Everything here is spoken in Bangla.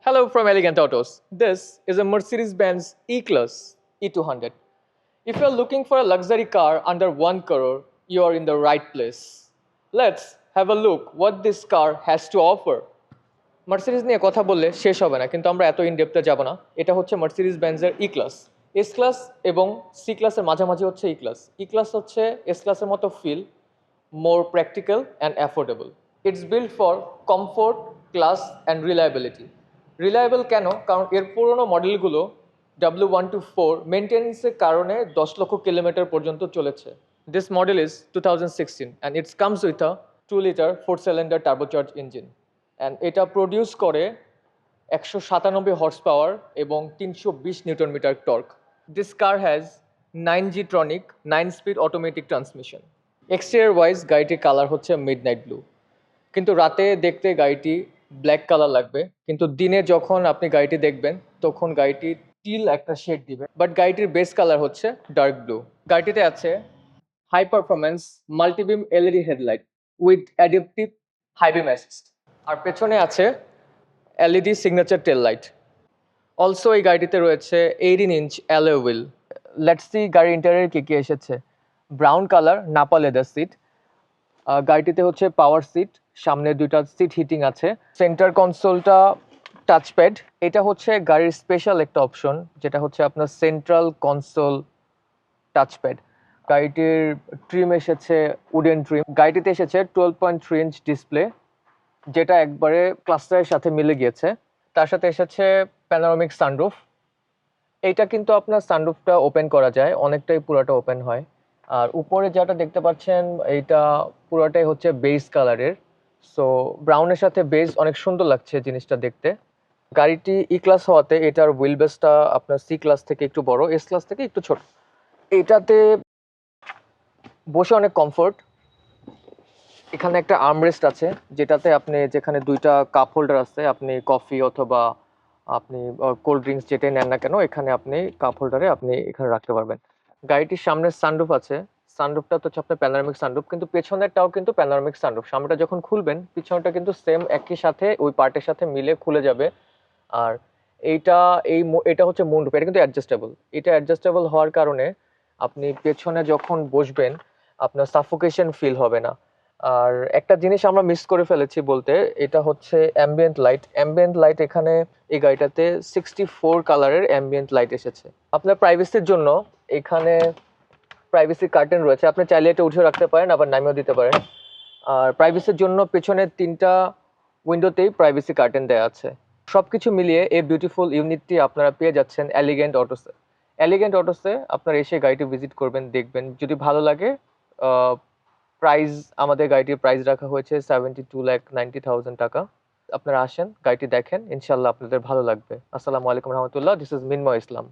Hello from Elegant Autos. This is a Mercedes-Benz E-Class E200. If you're looking for a luxury car under 1 crore, you're in the right place. Let's have a look what this car has to offer. Mercedes নিয়ে কথা বললে শেষ হবে না, কিন্তু আমরা এত ইন ডেপথে যাব না। এটা হচ্ছে মার্সিডিজ বেঞ্জের ই ক্লাস। এস ক্লাস এবং সি ক্লাসের মাঝামাঝি হচ্ছে ই ক্লাস। ই ক্লাস হচ্ছে এস ক্লাসের মতো feel, more practical and affordable. It's build for comfort, class and reliability. Reliable কেন? কারণ এর পুরোনো মডেলগুলো W124 মেনটেন্যান্সের কারণে 10 লক্ষ কিলোমিটার পর্যন্ত চলেছে। This model is 2016 and it's comes with a 2 litre 4 cylinder turbocharge engine. And এটা প্রডিউস করে 197 হর্স পাওয়ার এবং 320 newton metre torque. This car has 9G tronic 9-স্পিড অটোমেটিক ট্রান্সমিশন। এক্সটেরিয়র ওয়াইজ গাড়িটির কালার হচ্ছে মিডনাইট ব্লু, কিন্তু রাতে দেখতে গাড়িটি ব্ল্যাক কালার লাগবে, কিন্তু দিনে যখন আপনি গাড়িটি দেখবেন তখন গাড়িটি টিল একটা শেড দিবে, বাট গাড়িটির বেস কালার হচ্ছে ডার্ক ব্লু। গাড়িটিতে আছে high performance multibeam LED headlight with adaptive high beam assist, আর পেছনে আছে LED signature tail light. Also এই গাড়িটিতে রয়েছে 18-ইঞ্চ অ্যালয় হুইল। লেটস সি গাড়ির ইন্টেরিয়র কী কী এসেছে। Brown colour Nappa leather seat. গাড়িটিতে হচ্ছে পাওয়ার সিট, সামনে 2টা সিট হিটিং আছে। সেন্টার কনসোলটা টাচপ্যাড। এটা হচ্ছে গাড়ির স্পেশাল একটা অপশন, যেটা হচ্ছে আপনার সেন্ট্রাল কনসোল টাচপ্যাড। গাড়িটির ট্রিম এসেছে উডেন ট্রিম। গাড়িটিতে এসেছে 12.3-ইঞ্চ ডিসপ্লে, যেটা একবারে ক্লাস্টারের সাথে মিলে গিয়েছে। তার সাথে এসেছে প্যানোরামিক সানরুফ। এইটা কিন্তু আপনার সানরুফটা ওপেন করা যায়, অনেকটাই পুরোটা ওপেন হয়। আর উপরে যেটা দেখতে পাচ্ছেন এইটা পুরোটাই হচ্ছে বেজ কালারের। সো ব্রাউনের সাথে বেজ অনেক সুন্দর লাগছে জিনিসটা দেখতে। গাড়িটি ই ক্লাস হওয়াতে এটার হুইল বেসটা আপনার সি ক্লাস থেকে একটু বড়, এস ক্লাস থেকে একটু ছোট। এটাতে বসে অনেক কমফোর্ট। এখানে একটা আর্মরেস্ট আছে, যেটাতে আপনি যেখানে 2টা কাপ হোল্ডার আছে, আপনি কফি অথবা আপনি কোল্ড ড্রিঙ্কস যেটাই নেন না কেন, এখানে আপনি কাপ হোল্ডারে আপনি এখানে রাখতে পারবেন। গাড়িটির সামনে সানরুফ আছে। সানরুফটা তো হচ্ছে আপনার প্যানোরামিক সানরুফ, কিন্তু পেছনেরটাও কিন্তু প্যানোরামিক সানরুফ। সামনেটা যখন খুলবেন পিছনটা কিন্তু সেম একই সাথে ওই পার্টের সাথে মিলে খুলে যাবে। আর এইটা এটা হচ্ছে মুন্ডুপ, এটা কিন্তু অ্যাডজাস্টেবল। এটা অ্যাডজাস্টেবল হওয়ার কারণে আপনি পেছনে যখন বসবেন আপনার সাফোকেশন ফিল হবে না। আর একটা জিনিস আমরা মিস করে ফেলেছি বলতে, এটা হচ্ছে অ্যাম্বিয়েন্ট লাইট। অ্যাম্বিয়েন্ট লাইট এখানে এই গাড়িটাতে 64 কালারের অ্যাম্বিয়েন্ট লাইট এসেছে। আপনার প্রাইভেসির জন্য এখানে প্রাইভেসি কার্টেন রয়েছে, আপনি চাইলে এটা উঠে রাখতে পারেন, আবার নামিয়েও দিতে পারেন। আর প্রাইভেসির জন্য পেছনের 3টা উইন্ডোতেই প্রাইভেসি কার্টেন দেওয়া আছে। সবকিছু মিলিয়ে এই বিউটিফুল ইউনিটটি আপনারা পেয়ে যাচ্ছেন এলিগেন্ট অটোসে। এলিগেন্ট অটোসে আপনারা এসে গাড়িটি ভিজিট করবেন, দেখবেন, যদি ভালো লাগে। প্রাইস, আমাদের গাড়িটির প্রাইস রাখা হয়েছে 72,90,000 টাকা। আপনারা আসেন, গাড়িটি দেখেন, ইনশাল্লাহ আপনাদের ভালো লাগবে। আসসালামু আলাইকুম রহমতুল্লাহ। This is মিনময় Islam.